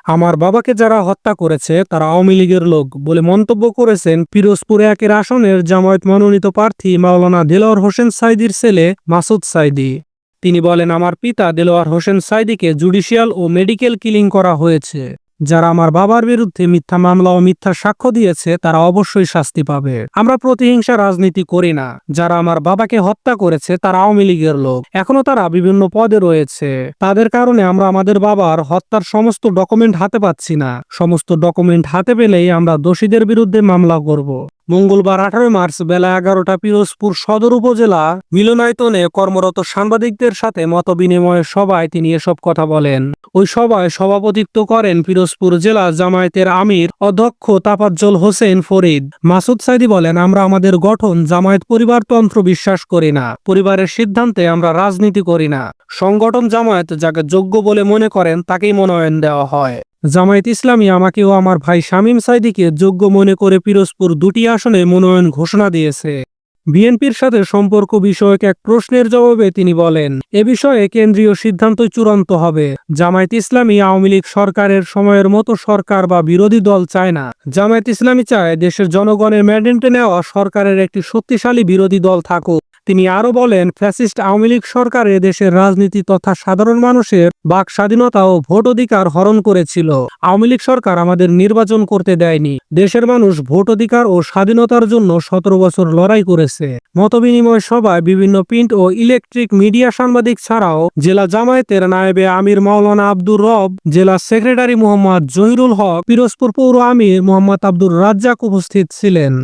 আমার বাবাকে যারা হত্যা করেছে তারা আওয়ামী লীগের লোক বলে মন্তব্য করেছেন পিরোজপুর ১ আসনের জামায়াত মনোনীত প্রার্থী মাওলানা দেলোয়ার হোসেন সাঈদীর ছেলে মাসুদ সাঈদী। তিনি বলেন, আমার পিতা দেলোয়ার হোসেন সাঈদীকে জুডিশিয়াল ও মেডিকেল কিলিং করা হয়েছে। যারা আমার বাবার বিরুদ্ধে মিথ্যা মামলা ও মিথ্যা সাক্ষ্য দিয়েছে তারা অবশ্যই শাস্তি পাবে। আমরা প্রতিহিংসা রাজনীতি করি না। যারা আমার বাবাকে হত্যা করেছে তারা আওয়ামী লীগের লোক, এখনো তারা বিভিন্ন পদে রয়েছে। তাদের কারণে আমরা আমাদের বাবার হত্যার সমস্ত ডকুমেন্ট হাতে পাচ্ছি না। সমস্ত ডকুমেন্ট হাতে পেলেই আমরা দোষীদের বিরুদ্ধে মামলা করব। মঙ্গলবার 18 মার্চ বেলা 11টা পিরোজপুর সদর উপজেলা মিলনায়তনে কর্মরত সাংবাদিকদের সাথে মতবিনিময়ের সভায় তিনি এসব কথা বলেন। ওই সভায় সভাপতিত্ব করেন পিরোজপুর জেলা জামায়াতের আমির অধ্যক্ষ তাফাজ্জল হোসেন ফরিদ। মাসুদ সাঈদী বলেন, আমরা আমাদের গঠন জামায়াত পরিবারতন্ত্র বিশ্বাস করি না। পরিবারের সিদ্ধান্তে আমরা রাজনীতি করি না। সংগঠন জামায়াত যাকে যোগ্য বলে মনে করেন তাকেই মনোনয়ন দেওয়া হয়। জামায়াত ইসলামী আমাকে ও আমার ভাই শামীম সাঈদীকে যোগ্য মনে করে পিরোজপুর 2টি আসনে মনোনয়ন ঘোষণা দিয়েছে। বিএনপির সাথে সম্পর্ক বিষয়ক এক প্রশ্নের জবাবে তিনি বলেন, এ বিষয়ে কেন্দ্রীয় সিদ্ধান্তই চূড়ান্ত হবে। জামায়াত ইসলামী আওয়ামী লীগ সরকারের সময়ের মতো সরকার বা বিরোধী দল চায় না। জামায়াত ইসলামী চায় দেশের জনগণের ম্যান্ডেটে নেওয়া সরকারের একটি শক্তিশালী বিরোধী দল থাকুক। তিনি আরো বলেন, ফ্যাসিস্ট আওয়ামী লীগ সরকার দেশের রাজনীতি তথা সাধারণ মানুষের বাক স্বাধীনতা ও ভোট অধিকার হরণ করেছিল। আওয়ামী লীগ সরকার আমাদের নির্বাচন করতে দেয়নি। দেশের মানুষ ভোট অধিকার ও স্বাধীনতার জন্য 17 বছর লড়াই করেছে। মতবিনিময় সভায় বিভিন্ন প্রিন্ট ও ইলেকট্রিক মিডিয়া সাংবাদিক ছাড়াও জেলা জামায়াতের নায়েবে আমির মাওলানা আব্দুর রব, জেলা সেক্রেটারি মোহাম্মদ জহিরুল হক, পিরোজপুর পৌর আমির মোহাম্মদ আব্দুর রাজ্জাক উপস্থিত ছিলেন।